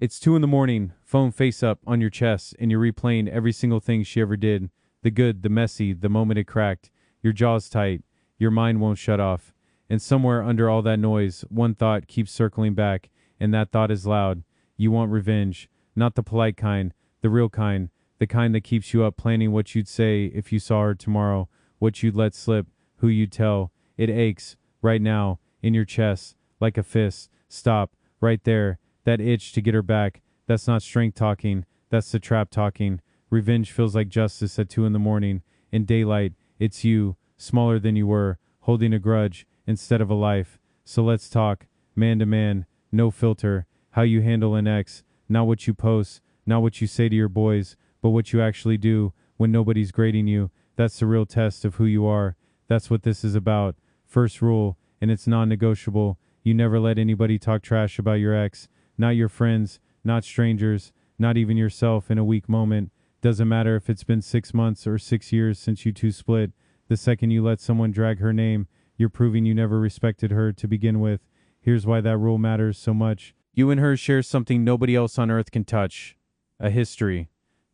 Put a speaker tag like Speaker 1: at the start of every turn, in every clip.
Speaker 1: It's 2 in the morning, phone face up on your chest, and you're replaying every single thing she ever did. The good, the messy, the moment it cracked. Your jaw's tight. Your mind won't shut off. And somewhere under all that noise, one thought keeps circling back, and that thought is loud. You want revenge. Not the polite kind, the real kind. The kind that keeps you up planning what you'd say if you saw her tomorrow, what you'd let slip, who you'd tell. It aches, right now, in your chest, like a fist. Stop, right there. That itch to get her back, that's not strength talking, that's the trap talking. Revenge feels like justice at 2 in the morning. In daylight, it's you, smaller than you were, holding a grudge instead of a life. So let's talk, man to man, no filter. How you handle an ex, not what you post, not what you say to your boys, but what you actually do when nobody's grading you. That's the real test of who you are. That's what this is about. First rule, and it's non-negotiable. You never let anybody talk trash about your ex. Not your friends, not strangers, not even yourself in a weak moment. Doesn't matter if it's been 6 months or 6 years since you two split. The second you let someone drag her name, you're proving you never respected her to begin with. Here's why that rule matters so much. You and her share something nobody else on earth can touch. A history.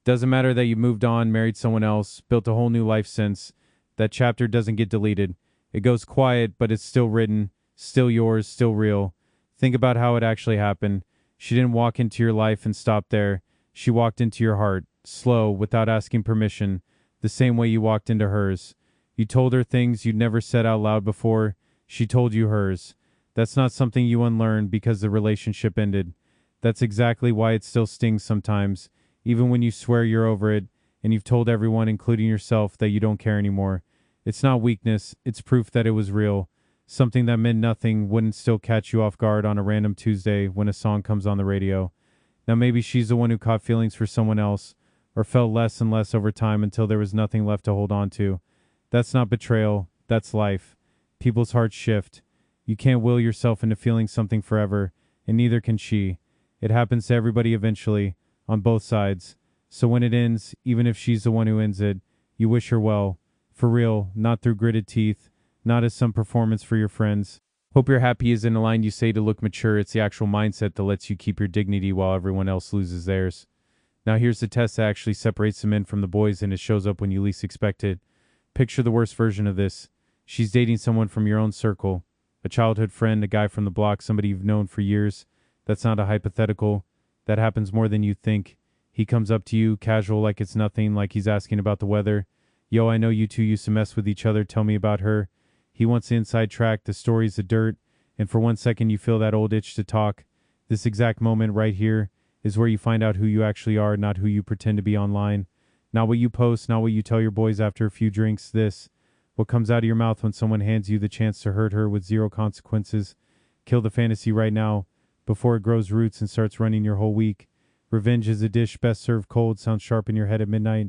Speaker 1: Doesn't matter that you moved on, married someone else, built a whole new life since. That chapter doesn't get deleted. It goes quiet, but it's still written, still yours, still real. Think about how it actually happened. She didn't walk into your life and stop there. She walked into your heart, slow, without asking permission, the same way you walked into hers. You told her things you'd never said out loud before. She told you hers. That's not something you unlearn because the relationship ended. That's exactly why it still stings sometimes, even when you swear you're over it, and you've told everyone, including yourself, that you don't care anymore. It's not weakness, it's proof that it was real. Something that meant nothing wouldn't still catch you off guard on a random Tuesday when a song comes on the radio. Now maybe she's the one who caught feelings for someone else, or felt less and less over time until there was nothing left to hold on to. That's not betrayal, that's life. People's hearts shift. You can't will yourself into feeling something forever, and neither can she. It happens to everybody eventually, on both sides. So when it ends, even if she's the one who ends it, you wish her well. For real, not through gritted teeth, not as some performance for your friends. Hope you're happy isn't a line you say to look mature. It's the actual mindset that lets you keep your dignity while everyone else loses theirs. Now here's the test that actually separates the men from the boys, and it shows up when you least expect it. Picture the worst version of this. She's dating someone from your own circle. A childhood friend, a guy from the block, somebody you've known for years. That's not a hypothetical. That happens more than you think. He comes up to you, casual like it's nothing, like he's asking about the weather. Yo, I know you two used to mess with each other. Tell me about her. He wants the inside track, the stories, the dirt, and for 1 second you feel that old itch to talk. This exact moment right here is where you find out who you actually are, not who you pretend to be online. Not what you post, not what you tell your boys after a few drinks. This, what comes out of your mouth when someone hands you the chance to hurt her with zero consequences. Kill the fantasy right now, before it grows roots and starts running your whole week. Revenge is a dish best served cold, sounds sharp in your head at midnight.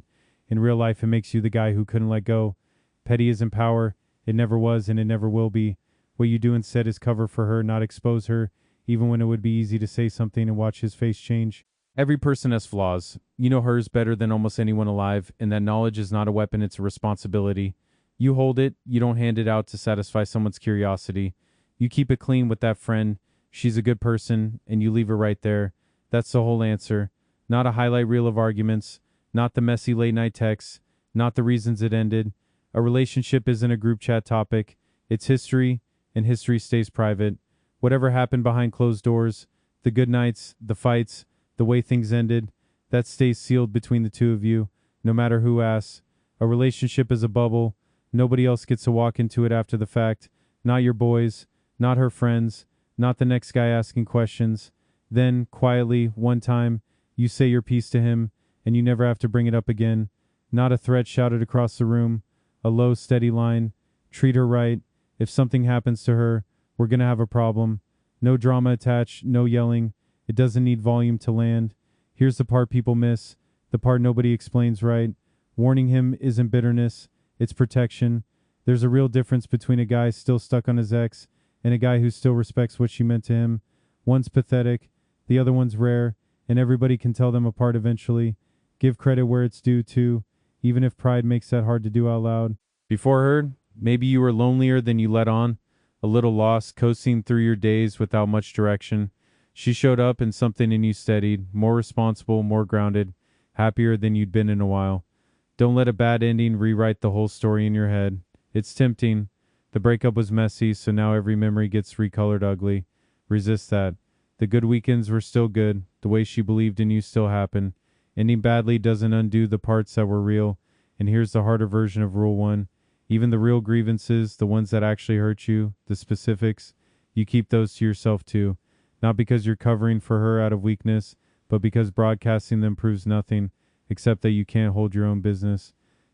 Speaker 1: In real life, it makes you the guy who couldn't let go. Petty isn't power. It never was, and it never will be. What you do instead is cover for her, not expose her, even when it would be easy to say something and watch his face change. Every person has flaws. You know hers better than almost anyone alive, and that knowledge is not a weapon, it's a responsibility. You hold it, you don't hand it out to satisfy someone's curiosity. You keep it clean with that friend. She's a good person, and you leave her right there. That's the whole answer. Not a highlight reel of arguments, not the messy late-night texts, not the reasons it ended. A relationship isn't a group chat topic. It's history, and history stays private. Whatever happened behind closed doors, the good nights, the fights, the way things ended, that stays sealed between the two of you, no matter who asks. A relationship is a bubble. Nobody else gets to walk into it after the fact. Not your boys, not her friends, not the next guy asking questions. Then, quietly, one time, you say your piece to him, and you never have to bring it up again. Not a threat shouted across the room. A low, steady line. Treat her right. If something happens to her, we're gonna have a problem. No drama attached, no yelling. It doesn't need volume to land. Here's the part people miss, the part nobody explains right. Warning him isn't bitterness, it's protection. There's a real difference between a guy still stuck on his ex and a guy who still respects what she meant to him. One's pathetic, the other one's rare, and everybody can tell them apart eventually. Give credit where it's due too, even if pride makes that hard to do out loud. Before her, maybe you were lonelier than you let on, a little lost, coasting through your days without much direction. She showed up and something in you steadied, more responsible, more grounded, happier than you'd been in a while. Don't let a bad ending rewrite the whole story in your head. It's tempting. The breakup was messy, so now every memory gets recolored ugly. Resist that. The good weekends were still good. The way she believed in you still happened. Ending badly doesn't undo the parts that were real. And here's the harder version of Rule 1. Even the real grievances, the ones that actually hurt you, the specifics, you keep those to yourself too. Not because you're covering for her out of weakness, but because broadcasting them proves nothing, except that you can't hold your own business.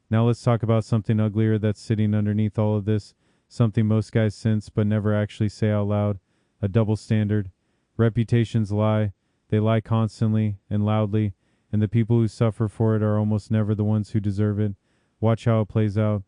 Speaker 1: Now let's talk about something uglier that's sitting underneath all of this, something most guys sense but never actually say out loud, a double standard. Reputations lie. They lie constantly and loudly, and the people who suffer for it are almost never the ones who deserve it. Watch how it plays out.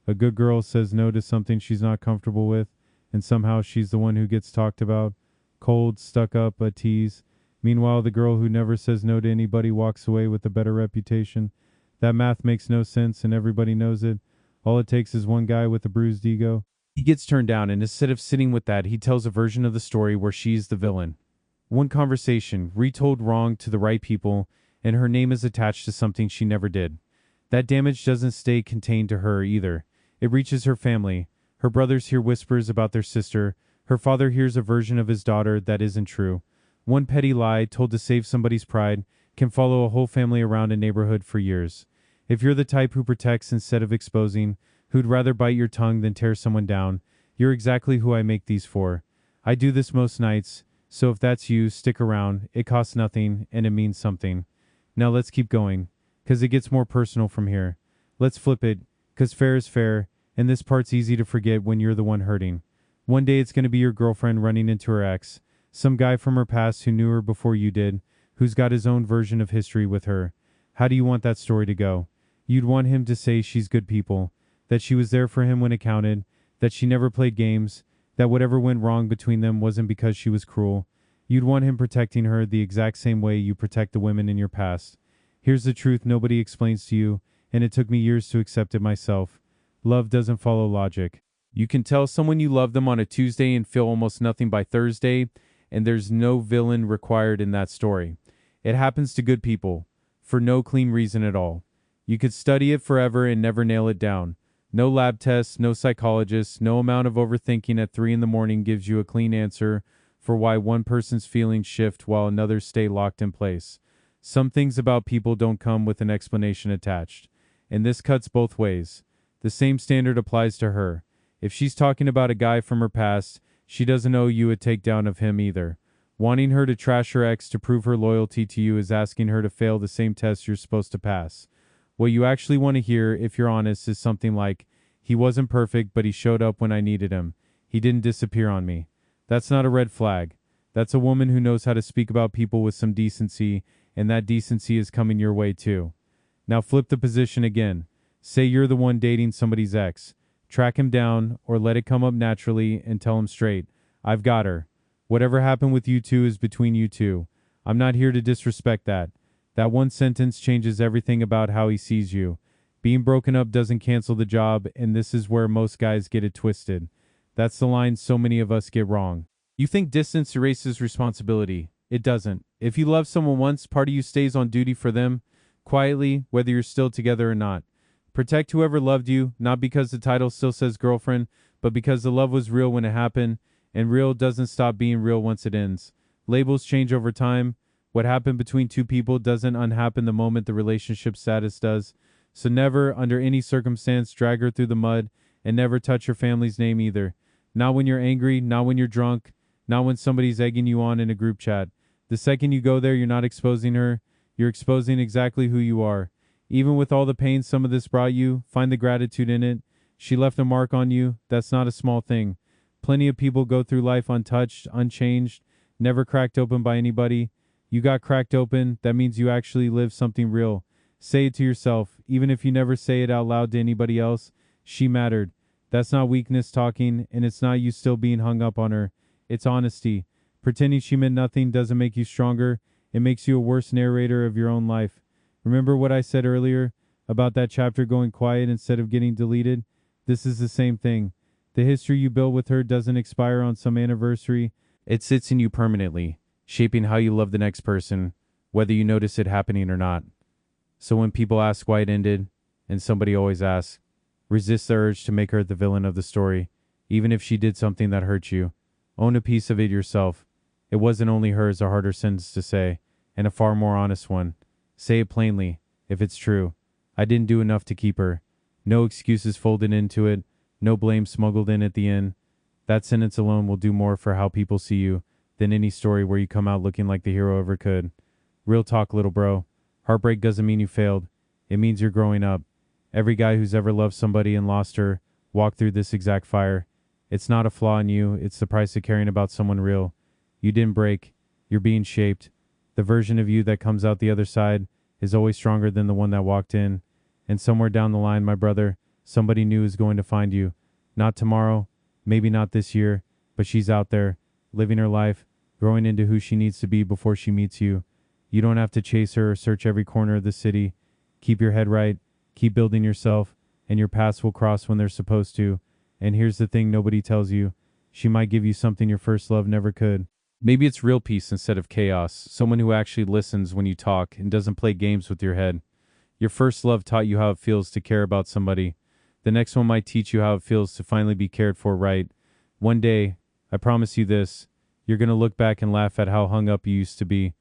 Speaker 1: A good girl says no to something she's not comfortable with, and somehow she's the one who gets talked about. Cold, stuck up, a tease. Meanwhile, the girl who never says no to anybody walks away with a better reputation. That math makes no sense, and everybody knows it. All it takes is one guy with a bruised ego. He gets turned down, and instead of sitting with that, he tells a version of the story where she's the villain. One conversation, retold wrong to the right people, and her name is attached to something she never did. That damage doesn't stay contained to her either. It reaches her family. Her brothers hear whispers about their sister. Her father hears a version of his daughter that isn't true. One petty lie told to save somebody's pride can follow a whole family around a neighborhood for years. If you're the type who protects instead of exposing, who'd rather bite your tongue than tear someone down, you're exactly who I make these for. I do this most nights, so if that's you, stick around. It costs nothing, and it means something. Now let's keep going, 'cause it gets more personal from here. Let's flip it, 'cause fair is fair, and this part's easy to forget when you're the one hurting. One day it's going to be your girlfriend running into her ex, some guy from her past who knew her before you did, who's got his own version of history with her. How do you want that story to go? You'd want him to say she's good people, that she was there for him when it counted, that she never played games, that whatever went wrong between them wasn't because she was cruel. You'd want him protecting her the exact same way you protect the women in your past. Here's the truth nobody explains to you, and it took me years to accept it myself. Love doesn't follow logic. You can tell someone you love them on a Tuesday and feel almost nothing by Thursday, and there's no villain required in that story. It happens to good people, for no clean reason at all. You could study it forever and never nail it down. No lab tests, no psychologists, no amount of overthinking at 3 in the morning gives you a clean answer for why one person's feelings shift while another's stay locked in place. Some things about people don't come with an explanation attached, and this cuts both ways. The same standard applies to her. If she's talking about a guy from her past, she doesn't owe you a takedown of him either. Wanting her to trash her ex to prove her loyalty to you is asking her to fail the same test you're supposed to pass. What you actually want to hear, if you're honest, is something like, he wasn't perfect, but he showed up when I needed him. He didn't disappear on me. That's not a red flag. That's a woman who knows how to speak about people with some decency, and that decency is coming your way too. Now flip the position again. Say you're the one dating somebody's ex. Track him down, or let it come up naturally and tell him straight, I've got her. Whatever happened with you two is between you two. I'm not here to disrespect that. That one sentence changes everything about how he sees you. Being broken up doesn't cancel the job, and this is where most guys get it twisted. That's the line so many of us get wrong. You think distance erases responsibility. It doesn't. If you love someone once, part of you stays on duty for them, quietly, whether you're still together or not. Protect whoever loved you, not because the title still says girlfriend, but because the love was real when it happened, and real doesn't stop being real once it ends. Labels change over time. What happened between two people doesn't unhappen the moment the relationship status does. So never, under any circumstance, drag her through the mud, and never touch her family's name either. Not when you're angry, not when you're drunk, not when somebody's egging you on in a group chat. The second you go there, you're not exposing her. You're exposing exactly who you are. Even with all the pain some of this brought you, find the gratitude in it. She left a mark on you. That's not a small thing. Plenty of people go through life untouched, unchanged, never cracked open by anybody. You got cracked open. That means you actually lived something real. Say it to yourself. Even if you never say it out loud to anybody else, she mattered. That's not weakness talking, and it's not you still being hung up on her. It's honesty. Pretending she meant nothing doesn't make you stronger. It makes you a worse narrator of your own life. Remember what I said earlier about that chapter going quiet instead of getting deleted? This is the same thing. The history you built with her doesn't expire on some anniversary. It sits in you permanently. shaping how you love the next person, whether you notice it happening or not. So when people ask why it ended, and somebody always asks, resist the urge to make her the villain of the story, even if she did something that hurt you. Own a piece of it yourself. It wasn't only hers, a harder sentence to say, and a far more honest one. Say it plainly, if it's true. I didn't do enough to keep her. No excuses folded into it, no blame smuggled in at the end. That sentence alone will do more for how people see you than any story where you come out looking like the hero ever could. Real talk, little bro. Heartbreak doesn't mean you failed. It means you're growing up. Every guy who's ever loved somebody and lost her walked through this exact fire. It's not a flaw in you, it's the price of caring about someone real. You didn't break. You're being shaped. The version of you that comes out the other side is always stronger than the one that walked in. And somewhere down the line, my brother, somebody new is going to find you. Not tomorrow, maybe not this year, but she's out there, living her life, growing into who she needs to be before she meets you. You don't have to chase her or search every corner of the city. Keep your head right, keep building yourself, and your paths will cross when they're supposed to. And here's the thing nobody tells you. She might give you something your first love never could. Maybe it's real peace instead of chaos, someone who actually listens when you talk and doesn't play games with your head. Your first love taught you how it feels to care about somebody. The next one might teach you how it feels to finally be cared for right. One day, I promise you this, you're going to look back and laugh at how hung up you used to be.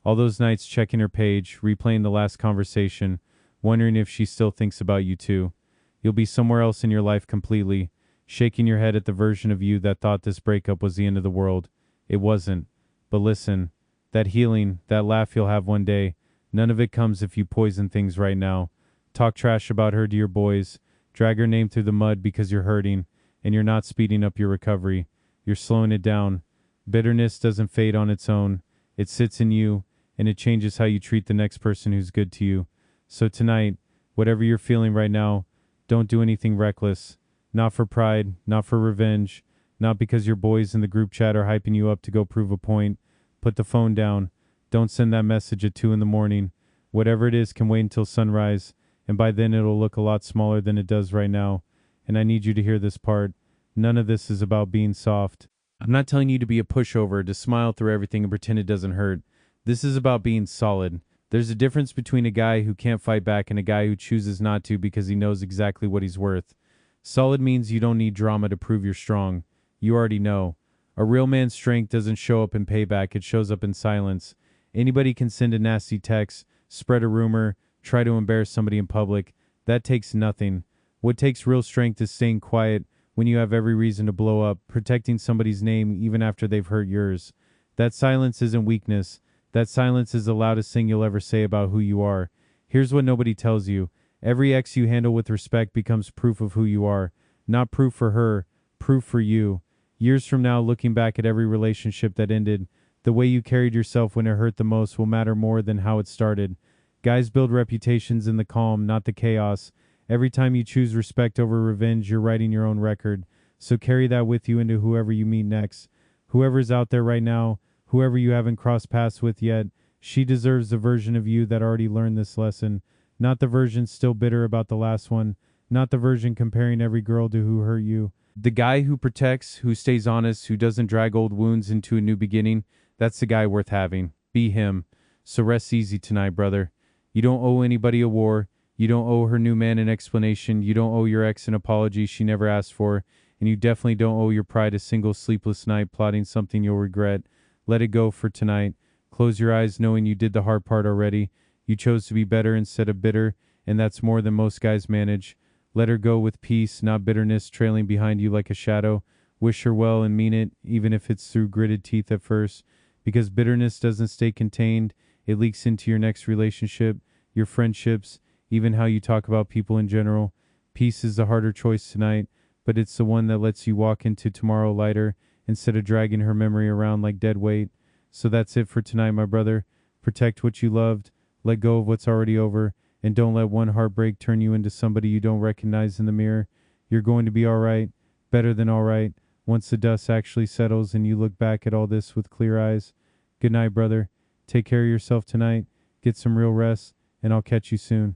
Speaker 1: All those nights checking her page, replaying the last conversation, wondering if she still thinks about you too. You'll be somewhere else in your life completely, shaking your head at the version of you that thought this breakup was the end of the world. It wasn't. But listen, that healing, that laugh you'll have one day, none of it comes if you poison things right now. Talk trash about her to your boys, drag her name through the mud because you're hurting, and you're not speeding up your recovery. You're slowing it down. Bitterness doesn't fade on its own. It sits in you, and it changes how you treat the next person who's good to you. So tonight, whatever you're feeling right now, don't do anything reckless. Not for pride, not for revenge, not because your boys in the group chat are hyping you up to go prove a point. Put the phone down. Don't send that message at 2 in the morning. Whatever it is can wait until sunrise, and by then it'll look a lot smaller than it does right now. And I need you to hear this part. None of this is about being soft. I'm not telling you to be a pushover, to smile through everything and pretend it doesn't hurt. This is about being solid. There's a difference between a guy who can't fight back and a guy who chooses not to because he knows exactly what he's worth. Solid means you don't need drama to prove you're strong. You already know. A real man's strength doesn't show up in payback, it shows up in silence. Anybody can send a nasty text, spread a rumor, try to embarrass somebody in public. That takes nothing. What takes real strength is staying quiet when you have every reason to blow up, protecting somebody's name even after they've hurt yours. That silence isn't weakness. That silence is the loudest thing you'll ever say about who you are. Here's what nobody tells you. Every ex you handle with respect becomes proof of who you are. Not proof for her, proof for you. Years from now, looking back at every relationship that ended, the way you carried yourself when it hurt the most will matter more than how it started. Guys build reputations in the calm, not the chaos. Every time you choose respect over revenge, you're writing your own record. So carry that with you into whoever you meet next. Whoever's out there right now, whoever you haven't crossed paths with yet, she deserves the version of you that already learned this lesson. Not the version still bitter about the last one. Not the version comparing every girl to who hurt you. The guy who protects, who stays honest, who doesn't drag old wounds into a new beginning, that's the guy worth having. Be him. So rest easy tonight, brother. You don't owe anybody a war. You don't owe her new man an explanation. You don't owe your ex an apology she never asked for. And you definitely don't owe your pride a single sleepless night plotting something you'll regret. Let it go for tonight. Close your eyes knowing you did the hard part already. You chose to be better instead of bitter, and that's more than most guys manage. Let her go with peace, not bitterness trailing behind you like a shadow. Wish her well and mean it, even if it's through gritted teeth at first. Because bitterness doesn't stay contained. It leaks into your next relationship, your friendships, even how you talk about people in general. Peace is the harder choice tonight, but it's the one that lets you walk into tomorrow lighter instead of dragging her memory around like dead weight. So that's it for tonight, my brother. Protect what you loved, let go of what's already over, and don't let one heartbreak turn you into somebody you don't recognize in the mirror. You're going to be all right, better than all right, once the dust actually settles and you look back at all this with clear eyes. Good night, brother. Take care of yourself tonight, get some real rest, and I'll catch you soon.